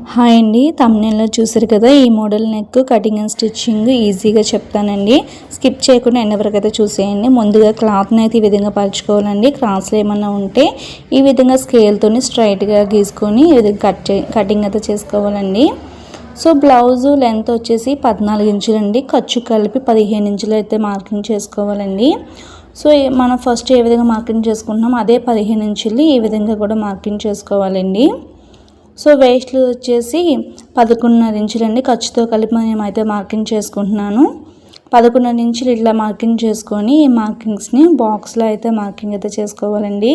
Hi అండి, thumbnail చూసారు కదా. ఈ model neck cutting and stitching ఈజీగా చెప్తానండి. స్కిప్ చేయకుండా ఎండ్ వరకు అయితే చూసేయండి. ముందుగా క్లాత్ని అయితే ఈ విధంగా పరుచుకోవాలండి. క్రాస్లో ఏమన్నా ఉంటే ఈ విధంగా స్కేల్తోని స్ట్రైట్గా గీసుకొని ఈ విధంగా కటింగ్ అయితే చేసుకోవాలండి. సో బ్లౌజు లెంత్ వచ్చేసి 14 ఇంచులండి. ఖర్చు కలిపి 15 ఇంచులు అయితే మార్కింగ్ చేసుకోవాలండి. సో మనం ఫస్ట్ ఏ విధంగా మార్కింగ్ చేసుకుంటున్నామో అదే 15 ఇంచులు ఈ విధంగా కూడా మార్కింగ్ చేసుకోవాలండి. సో వేస్ట్లు వచ్చేసి 11.5 ఇంచులండి. ఖర్చుతో కలిపి నేనైతే మార్కింగ్ చేసుకుంటున్నాను. 11.5 ఇంచులు ఇట్లా మార్కింగ్ చేసుకొని ఈ మార్కింగ్స్ని బాక్స్లో అయితే మార్కింగ్ అయితే చేసుకోవాలండి.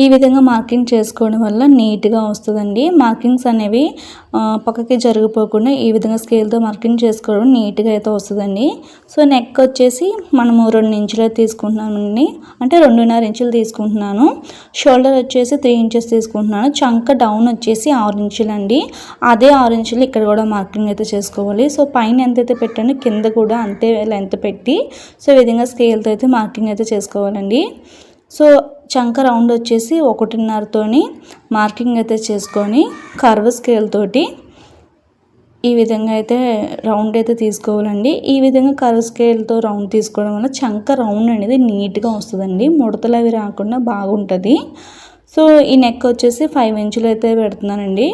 ఈ విధంగా మార్కింగ్ చేసుకోవడం వల్ల నీట్గా వస్తుందండి. మార్కింగ్స్ అనేవి పక్కకి జరిగిపోకుండా ఈ విధంగా స్కేల్తో మార్కింగ్ చేసుకోవడం నీట్గా అయితే వస్తుందండి. సో నెక్ వచ్చేసి మనము 2 ఇంచులు తీసుకుంటున్నామండి, అంటే 2.5 ఇంచులు తీసుకుంటున్నాను. షోల్డర్ వచ్చేసి 3 ఇంచెస్ తీసుకుంటున్నాను. చంక డౌన్ వచ్చేసి 6 ఇంచులు అండి. అదే 6 ఇంచులు ఇక్కడ కూడా మార్కింగ్ అయితే చేసుకోవాలి. సో పైన ఎంతైతే పెట్టానో కింద కూడా అంతే లెంత్ పెట్టి సో ఈ విధంగా స్కేల్తో అయితే మార్కింగ్ అయితే చేసుకోవాలండి. సో చంక రౌండ్ వచ్చేసి 1.5తోని మార్కింగ్ అయితే చేసుకొని కర్వ్ స్కేల్ తోటి ఈ విధంగా అయితే రౌండ్ అయితే తీసుకోవాలండి. ఈ విధంగా కర్వ్ స్కేల్తో రౌండ్ తీసుకోవడం వల్ల చంక రౌండ్ అనేది నీట్గా వస్తుందండి. ముడతలు అవి రాకుండా బాగుంటుంది. సో ఈ నెక్ వచ్చేసి 5 ఇంచులు అయితే పెడుతున్నానండి.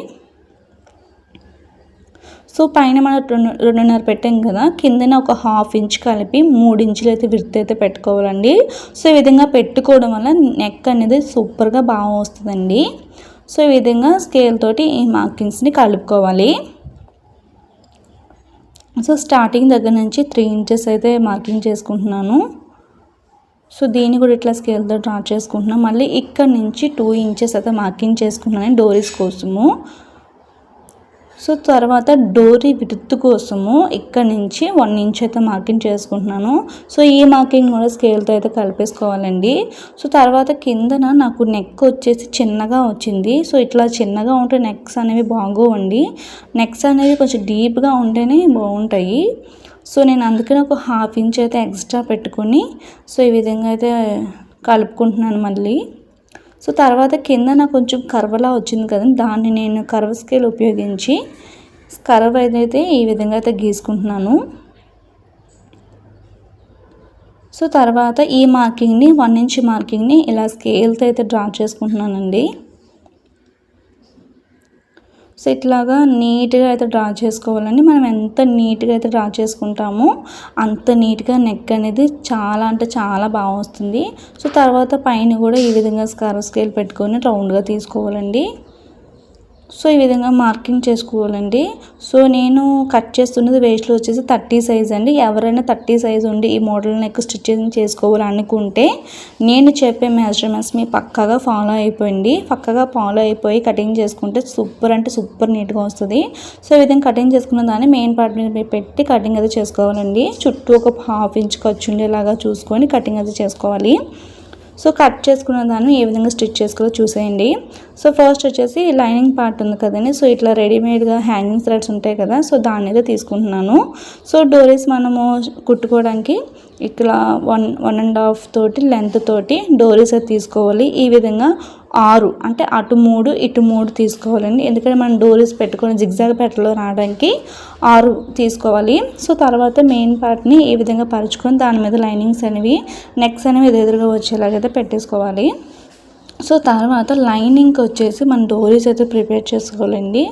సో పైన మనం 2.5 పెట్టాం కదా, కిందన ఒక 1/2 ఇంచ్ కలిపి 3 ఇంచులు అయితే విడ్త్ అయితే పెట్టుకోవాలండి. సో ఈ విధంగా పెట్టుకోవడం వల్ల నెక్ అనేది సూపర్గా బాగా వస్తుందండి. సో ఈ విధంగా స్కేల్ తోటి ఈ మార్కింగ్స్ని కలుపుకోవాలి. సో స్టార్టింగ్ దగ్గర నుంచి 3 ఇంచెస్ అయితే మార్కింగ్ చేసుకుంటున్నాను. సో దీన్ని కూడా ఇట్లా స్కేల్తో డ్రా చేసుకుంటున్నాను. మళ్ళీ ఇక్కడ నుంచి 2 ఇంచెస్ అయితే మార్కింగ్ చేసుకుంటున్నాను డోరీస్ కోసము. సో తర్వాత డోరీ విడ్త్ కోసము ఇక్కడ నుంచి 1 ఇంచ్ అయితే మార్కింగ్ చేసుకుంటున్నాను. సో ఈ మార్కింగ్ కూడా స్కేల్తో అయితే కలిపేసుకోవాలండి. సో తర్వాత కిందన నాకు నెక్ వచ్చేసి చిన్నగా వచ్చింది. సో ఇట్లా చిన్నగా ఉంటే నెక్స్ అనేవి బాగోవండి. నెక్స్ అనేవి కొంచెం డీప్గా ఉంటేనే బాగుంటాయి. సో నేను అందుకని ఒక 1/2 ఇంచ్ అయితే ఎక్స్ట్రా పెట్టుకొని సో ఈ విధంగా అయితే కలుపుకుంటున్నాను మళ్ళీ. సో తర్వాత కింద నాకు కొంచెం కర్వ్లా వచ్చింది కదండి, దాన్ని నేను కర్వ్ స్కేల్ ఉపయోగించి కర్వ్ అయితే ఈ విధంగా అయితే గీసుకుంటున్నాను. సో తర్వాత ఈ మార్కింగ్ని 1 ఇంచ్ మార్కింగ్ని ఇలా స్కేల్తో అయితే డ్రా చేసుకుంటున్నానండి. సో ఇట్లాగా నీట్గా అయితే డ్రా చేసుకోవాలండి. మనం ఎంత నీట్గా అయితే డ్రా చేసుకుంటామో అంత నీట్గా నెక్ అనేది చాలా అంటే చాలా బాగా వస్తుంది. సో తర్వాత పైన కూడా ఈ విధంగా కర్వ్ స్కేల్ పెట్టుకొని రౌండ్గా తీసుకోవాలండి. సో ఈ విధంగా మార్కింగ్ చేసుకోవాలండి. సో నేను కట్ చేస్తున్నది వేస్ట్లో వచ్చేసి 30 సైజ్ అండి. ఎవరైనా 30 సైజ్ ఉండి ఈ మోడల్ నెక్ స్టిచ్చింగ్ చేసుకోవాలనుకుంటే నేను చెప్పే మెజర్మెంట్స్ మీ పక్కాగా ఫాలో అయిపోయింది. పక్కాగా ఫాలో అయిపోయి కటింగ్ చేసుకుంటే సూపర్ అంటే సూపర్ నీట్గా వస్తుంది. సో ఈ విధంగా కటింగ్ చేసుకున్న దాన్ని మెయిన్ పార్ట్ మీద పెట్టి కటింగ్ అయితే చేసుకోవాలండి. చుట్టూ ఒక 1/2 ఇంచ్ ఖర్చు ఉండేలాగా చూసుకొని కటింగ్ అయితే చేసుకోవాలి. సో కట్ చేసుకున్న దాన్ని ఏ విధంగా స్టిచ్ చేసుకోవాలో చూసేయండి. సో ఫస్ట్ వచ్చేసి లైనింగ్ పార్ట్ ఉంది కదండి, సో ఇట్లా రెడీమేడ్గా హ్యాంగింగ్ థ్రెడ్స్ ఉంటాయి కదా, సో దాన్ని అయితే తీసుకుంటున్నాను. సో డోరీస్ మనము కుట్టుకోవడానికి ఇక్కడ 1.5 తోటి లెంత్ తోటి డోరీస్ అయితే తీసుకోవాలి. ఈ విధంగా 6 అంటే అటు 3 ఇటు 3 తీసుకోవాలండి. ఎందుకంటే మనం డోరీస్ పెట్టుకొని జిగ్జాగ్ పెట్టలో రావడానికి 6 తీసుకోవాలి. సో తర్వాత మెయిన్ పార్ట్ని ఈ విధంగా పరుచుకొని దాని మీద లైనింగ్స్ అనేవి నెక్స్ అనేవి ఎదురుగా వచ్చేలాగైతే పెట్టేసుకోవాలి. సో తర్వాత లైనింగ్కి వచ్చేసి మనం డోరీస్ అయితే ప్రిపేర్ చేసుకోవాలండి.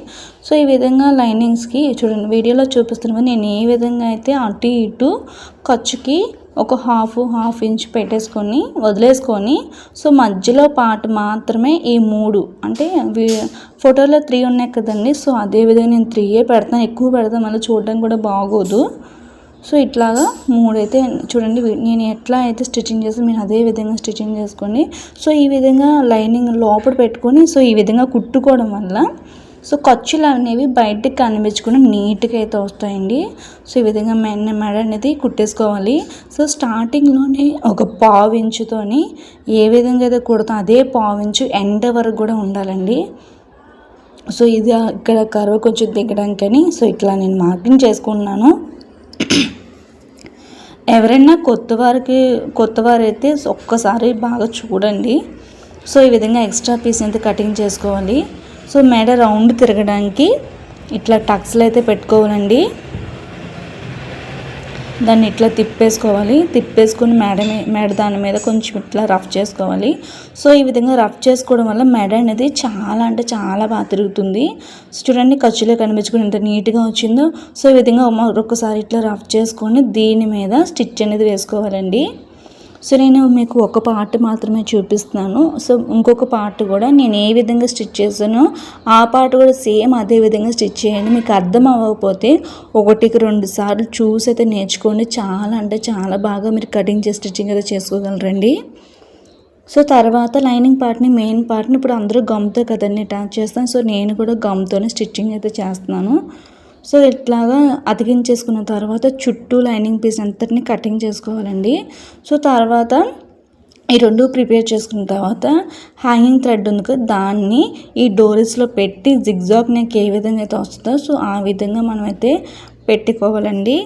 సో ఈ విధంగా లైనింగ్స్కి చూడండి వీడియోలో చూపిస్తున్నాను నేను ఏ విధంగా అయితే అటు ఇటు ఖర్చుకి ఒక హాఫ్ ఇంచ్ పెట్టేసుకొని వదిలేసుకొని సో మధ్యలో పార్ట్ మాత్రమే ఈ 3 అంటే ఫోటోలో 3 ఉన్నాయి కదండి, సో అదే విధంగా నేను 3 పెడతాను. ఎక్కువ పెడతాను మళ్ళీ చూడడానికి కూడా బాగోదు. సో ఇట్లాగా 3 అయితే చూడండి నేను ఎట్లా అయితే స్టిచ్చింగ్ చేస్తాను మీరు అదే విధంగా స్టిచ్చింగ్ చేసుకోండి. సో ఈ విధంగా లైనింగ్ లోపల పెట్టుకొని సో ఈ విధంగా కుట్టుకోవడం వల్ల సో ఖర్చులు అనేవి బయటకు కనిపించకుండా నీట్గా అయితే వస్తాయండి. సో ఈ విధంగా మెడ అనేది కుట్టేసుకోవాలి. సో స్టార్టింగ్లోనే ఒక 1/2 ఇంచుతోని ఏ విధంగా అయితే కుడతాం అదే 1/2 ఇంచు ఎండ వరకు కూడా ఉండాలండి. సో ఇది ఇక్కడ కర్వ్ కొంచెం దిగడానికని సో ఇట్లా నేను మార్కింగ్ చేసుకుంటున్నాను. ఎవరైనా కొత్తవారైతే ఒక్కసారి బాగా చూడండి. సో ఈ విధంగా ఎక్స్ట్రా పీస్ అయితే కటింగ్ చేసుకోవాలి. సో మెడ రౌండ్ తిరగడానికి ఇట్లా టక్స్లు అయితే పెట్టుకోవాలండి. దాన్ని ఇట్లా తిప్పేసుకొని మెడ దాని మీద కొంచెం ఇట్లా రఫ్ చేసుకోవాలి. సో ఈ విధంగా రఫ్ చేసుకోవడం వల్ల మెడ అనేది చాలా అంటే చాలా బాగా తిరుగుతుంది. చూడండి ఖర్చులే కనిపించుకుని ఎంత నీట్గా వచ్చిందో. సో ఈ విధంగా ఒక్కసారి ఇట్లా రఫ్ చేసుకొని దీని మీద స్టిచ్ అనేది వేసుకోవాలండి. సో నేను మీకు ఒక పార్ట్ మాత్రమే చూపిస్తున్నాను. సో ఇంకొక పార్ట్ కూడా నేను ఏ విధంగా స్టిచ్ చేశానో ఆ పార్ట్ కూడా సేమ్ అదే విధంగా స్టిచ్ చేయండి. మీకు అర్థం అవ్వకపోతే 1-2 సార్లు చూసి అయితే నేర్చుకోండి. చాలా అంటే చాలా బాగా మీరు కటింగ్ చేసి స్టిచ్చింగ్ అయితే చేసుకోగలరండి. సో తర్వాత లైనింగ్ పార్ట్ని మెయిన్ పార్ట్ని ఇప్పుడు అందరూ గమ్తో కదండి అటాచ్ చేస్తాను. సో నేను కూడా గమ్తోనే స్టిచ్చింగ్ అయితే చేస్తున్నాను. సో ఇట్లాగా అతికించేసుకున్న తర్వాత చుట్టూ లైనింగ్ పీస్ అంతటిని కటింగ్ చేసుకోవాలండి. సో తర్వాత ఈ రెండు ప్రిపేర్ చేసుకున్న తర్వాత హ్యాంగింగ్ థ్రెడ్ ఉంది కదా, దాన్ని ఈ డోరీస్లో పెట్టి జిగ్జాగ్ నెక్ ఏ విధంగా అయితే వస్తుందో సో ఆ విధంగా మనమైతే పెట్టుకోవాలండి.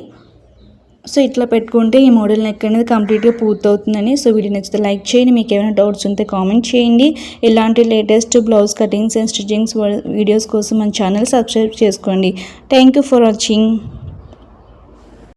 సో ఇట్లా పెట్టుకుంటే ఈ మోడల్ నెక్ అనేది కంప్లీట్గా పూర్తవుతుందని. సో వీడియో నచ్చితే లైక్ చేయండి. మీకు ఏమైనా డౌట్స్ ఉంటే కామెంట్ చేయండి. ఇలాంటి latest blouse cuttings and stitchings videos కోసం మన ఛానల్ సబ్స్క్రైబ్ చేసుకోండి. Thank you for watching.